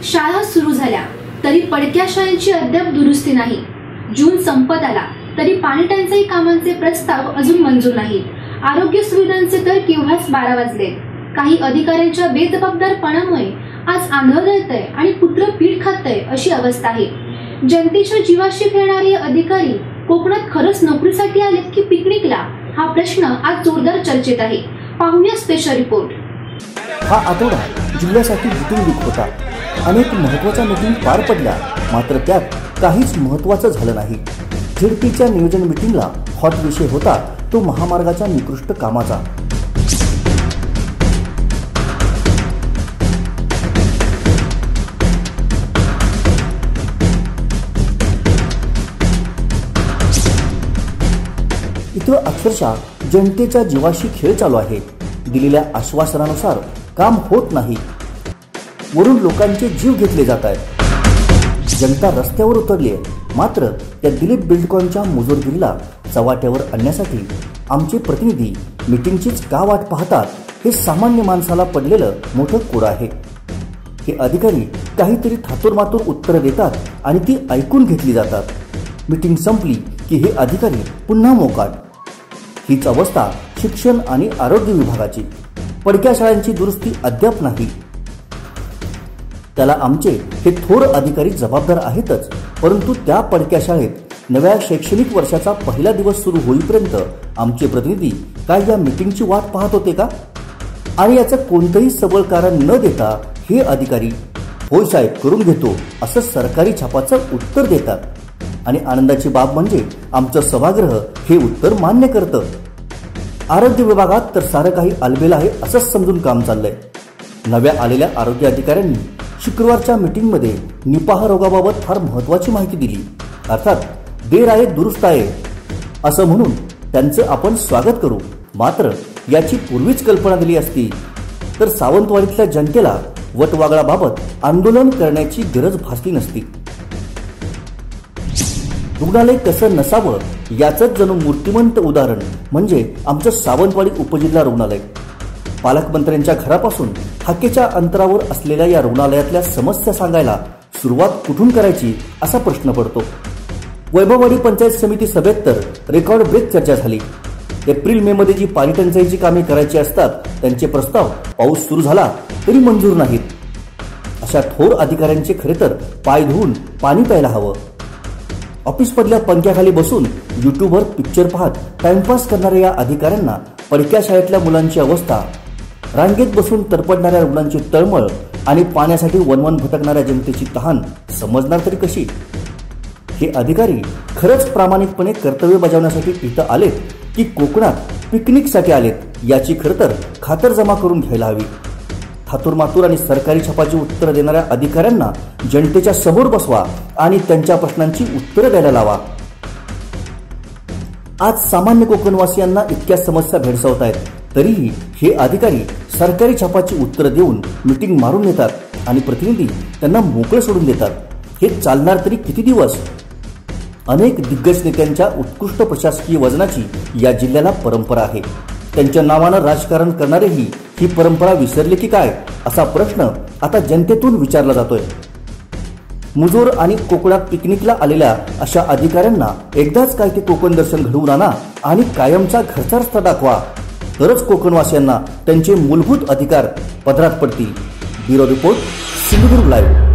शाळा सुरू झाल्या तरी पडक्या शाळांची अद्याप दुरुस्ती नाही। जून संपत आला तरी पाणी टंचाई कामांचे प्रस्ताव अजून मंजूर नाहीत। आरोग्य सुविधांचे तर केव्हाच 12 वाजले। काही अधिकाऱ्यांच्या बेजबाबदारपणामुळे आज आंधळ दळतंय आणि पुत्र पीठ खातंय अशी अवस्था आहे। जनतेच्या जीवाशी खेळणारे अधिकारी कोकणात खरंच नोकरीसाठी आलेत की पिकनिकला, हा प्रश्न आज जोरदार चर्चेत आहे। पाहूया स्पेशल रिपोर्ट। हा आठवडा जिल्ह्यासाठी मीटिंग वीक होता। अनेक महत्त्वाच्या मीटिंग पार पडल्या, मात्र त्यात काहीच महत्त्वाचं झालं नाही। झेडपीच्या नियोजन मीटिंगला हॉट विषय होता तो महामार्गाच्या निकृष्ट कामाचा। इथं अक्षरशः जनतेच्या जीवाशी खेळ चालू आहे। दिलेल्या आश्वासनानुसार काम होत नाही, वरून लोकांचे जीव घेतले जात आहेत। जनता रस्त्यावर उतरली आहे, मात्र त्या दिलीप बिल्डकॉनच्या मुजोरगिरीला चव्हाट्यावर आणण्यासाठी आमचे प्रतिनिधी मीटिंगचीच का वाट पाहतात, हे सामान्य माणसाला पडलेलं मोठं कोड आहे। हे अधिकारी काहीतरी थातुरमातुर उत्तरं देतात आणि ती ऐकून घेतली जातात। मीटिंग संपली की हे अधिकारी पुन्हा मोकाट। हीच अवस्था शिक्षण आणि आरोग्य विभागाची। पडक्या शाळांची दुरुस्ती अद्याप नाही। त्याला आमचे हे थोर अधिकारी जबाबदार आहेतच, परंतु त्या पडक्या शाळेत नव्या शैक्षणिक वर्षाचा पहिला दिवस सुरू होईपर्यंत आमचे प्रतिनिधी काय या मीटिंगची वाट पाहत होते का? आणि याचं कोणतंही सबळ कारण न देता हे अधिकारी होय साहेब करून घेतो असं सरकारी छापाचं उत्तर देतात। आणि आनंदाची बाब म्हणजे आमचं सभागृह हे उत्तर मान्य करतं। आरोग्य विभागात तर सारं काही अलबेल आहे असंच समजून काम चाललंय। नव्या आलेल्या आरोग्य अधिकाऱ्यांनी शुक्रवारच्या मीटिंगमध्ये निपाह रोगाबाबत फार महत्त्वाची माहिती दिली। अर्थात देर आहे दुरुस्त आहे असं म्हणून त्यांचं आपण स्वागत करू, मात्र याची पूर्वीच कल्पना दिली असती तर सावंतवाडीतल्या जनतेला वटवागळाबाबत आंदोलन करण्याची गरज भासली नसती। रुग्णालय कसं नसावं याचंच जणू मूर्तिमंत उदाहरण म्हणजे आमचं सावंतवाडी उपजिल्हा रुग्णालय। पालकमंत्र्यांच्या घरापासून हाकेच्या अंतरावर असलेल्या या रुग्णालयातल्या समस्या सांगायला सुरुवात कुठून करायची असा प्रश्न पडतो। वैभववाडी पंचायत समिती सभेत तर रेकॉर्ड ब्रेक चर्चा झाली। एप्रिल मे मध्ये जी पाणी टंचाईची कामे करायची असतात त्यांचे प्रस्ताव पाऊस सुरू झाला तरी मंजूर नाहीत। अशा थोर अधिकाऱ्यांचे खरे तर पाय धुवून पाणी प्यायला हवं। ऑफिसमधल्या पंख्याखाली बसून यूट्यूबवर पिक्चर पाहत टाइमपास करणाऱ्या या अधिकाऱ्यांना पडक्या शाळेतल्या मुलांची अवस्था, रांगेत बसून तरपडणाऱ्या रुग्णांची तळमळ आणि पाण्यासाठी वनवन भटकणाऱ्या जनतेची तहान समजणार तरी कशी? हे अधिकारी खरंच प्रामाणिकपणे कर्तव्य बजावण्यासाठी इथं आलेत की कोकणात पिकनिकसाठी आलेत याची खरं तर खातरजमा करून घ्यायला हवी। थातुरमातुर आणि सरकारी छापाची उत्तरं देणाऱ्या अधिकाऱ्यांना जनतेच्या समोर बसवा आणि त्यांच्या प्रश्नांची उत्तरं द्यायला लावा। आज सामान्य कोकणवासियांना इतक्या समस्या भेडसावत आहेत, तरीही हे अधिकारी सरकारी छापाची उत्तरं देऊन मीटिंग मारून नेतात आणि प्रतिनिधी त्यांना मोकळे सोडून देतात। हे चालणार तरी किती दिवस? अनेक दिग्गज नेत्यांच्या उत्कृष्ट प्रशासकीय वजनाची या जिल्ह्याला परंपरा आहे। त्यांच्या नावानं राजकारण करणारेही ही परंपरा विसरले की काय असा प्रश्न आता जनतेतून विचारला जातोय। मुजोर आणि कोकणात पिकनिकला आलेल्या अशा अधिकाऱ्यांना एकदाच काय ते कोकण दर्शन घडवून आणा आणि कायमचा घरचा रस्ता दाखवा, तरच कोकणवासियांना त्यांचे मूलभूत अधिकार पदरात पडतील। Bureau report, Sindhudurg live.